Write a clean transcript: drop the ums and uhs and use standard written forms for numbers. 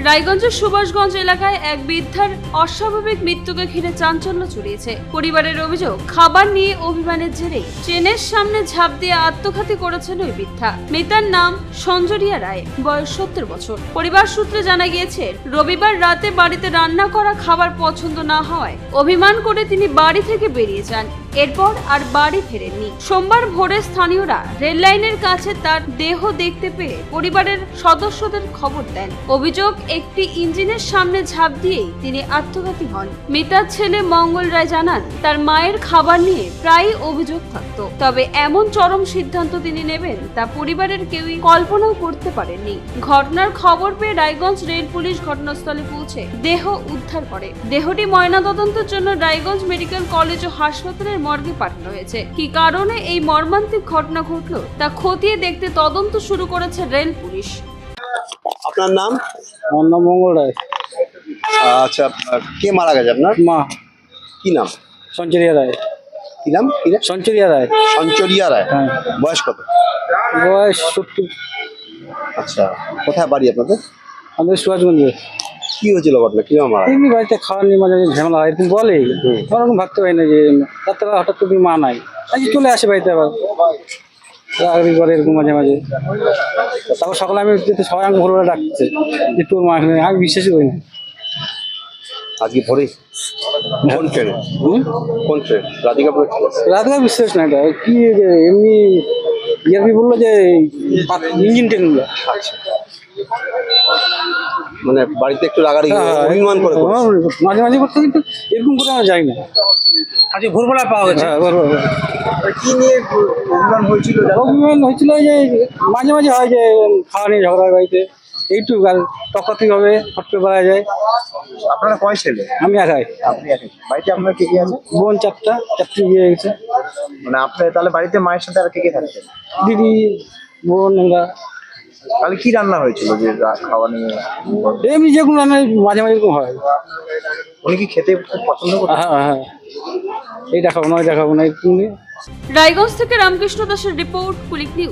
রায়গঞ্জের সুভাষগঞ্জ এলাকায় এক বৃদ্ধার অস্বাভাবিক মৃত্যুকে ঘিরে চাঞ্চল্য ছড়িয়েছে। পরিবারের অভিযোগ, খাবার নিয়ে অভিমানের জেরেই ট্রেনের সামনে ঝাঁপ দিয়ে আত্মঘাতী করেছেন ওই বৃদ্ধা। মৃতার নাম সঞ্জরিয়া রায়, বয়স 70 বছর। পরিবার সূত্রে জানা গিয়েছে, রবিবার রাতে বাড়িতে রান্না করা খাবার পছন্দ না হওয়ায় অভিমান করে তিনি বাড়ি থেকে বেরিয়ে যান। এরপর আর বাড়ি ফেরেননি। সোমবার ভোরে স্থানীয়রা রেল লাইনের কাছে তার দেহ দেখতে পেয়ে পরিবারের সদস্যদের খবর দেন। অভিযোগ, একটি ইঞ্জিনের সামনে ঝাঁপ দিয়েই তিনি আত্মঘাতী হন। মৃতার ছেলে মঙ্গল রায় জানান, তার মায়ের খাবার নিয়ে প্রায়ই অভিযোগ থাকত, তবে এমন চরম সিদ্ধান্ত তিনি নেবেন তা পরিবারের কেউই কল্পনাও করতে পারেননি। ঘটনার খবর পেয়ে রায়গঞ্জ রেল পুলিশ ঘটনাস্থলে পৌঁছে দেহ উদ্ধার করে। দেহটি ময়নাতদন্তের জন্য রায়গঞ্জ মেডিকেল কলেজ ও হাসপাতালের মর্গে পাঠানো হয়েছে। কি কারণে এই মর্মান্তিক ঘটনা ঘটলো তা খতিয়ে দেখতে তদন্ত শুরু করেছে রেল পুলিশ। আপনার নাম? আমার নাম মঙ্গল রায়। আচ্ছা, কে মারা গেছে আপনার? মা কি নাম? সঞ্চরিয়া রায়। কি নাম? সঞ্চরিয়া রায়। সঞ্চরিয়া রায়। হ্যাঁ। বয়স কত? বয়স 70। আচ্ছা, কোথায় বাড়ি আপনাদের? আমাদের সুভাষগঞ্জে। কি হয়েছিল ঘটনা? কি মারা? এমনি বাড়িতে খাওয়ার নিয়ে মাঝে মাঝে ঝামেলা হয়, এরকম বলে। ওরকম ভাবতে পারি না যে রাত্রে হঠাৎ করে মা নাই, আজকে চলে আসে বাড়িতে আবার রাগরি করে এরকম মাঝে মাঝে। তারপর সকালে আমি যেতে সবাই আমাকে ভোরবেলা ডাকছে যে তোর মা এখানে, আমি বিশ্বাসই করি না। আজকে ভোরে? কোন ট্রেনে? কোন ট্রেন? রাধিকাপুর এক্সপ্রেস? রাত বিশ্বাস না, এটা কি যে এমনি ইয়ারবি বললো যে ইঞ্জিন ট্রেনগুলো। আচ্ছা, মানে বাড়িতে একটু রাগারি অভিমান করে করেছে। মাঝে মাঝে করতে, কিন্তু এরকম করে আমরা যাই না। আজকে ভোরবেলা পাওয়া গেছে। কি নিয়ে অভিমান হয়েছিল? অভিমান হয়েছিল যে মাঝে মাঝে হয় যে খাওয়া নিয়ে ঝগড়া হয় বাড়িতে, এইটুকু আর তফাৎই হবে, হট করে বলা যায়। আপনারা কয় ছেলে? আমি একাই। আপনি একাই? বাড়িতে আপনার কে কে আছে? বোন চারটি বিয়ে গেছে। মানে আপনি তাহলে বাড়িতে মায়ের সাথে আর কে কে থাকছেন? দিদি, বোন, আমরা। তাহলে কি রান্না হয়েছিল যে খাওয়া নিয়ে? এমনি যেগুলো রান্না মাঝে মাঝে এরকম হয়। উনি কি খেতে খুব পছন্দ করেন? হ্যাঁ হ্যাঁ, এই দেখাবো না, ওই দেখাবো না, এরকম নিয়ে। রায়গঞ্জ থেকে রামকৃষ্ণ দাসের রিপোর্ট, কুলিক নিউজ।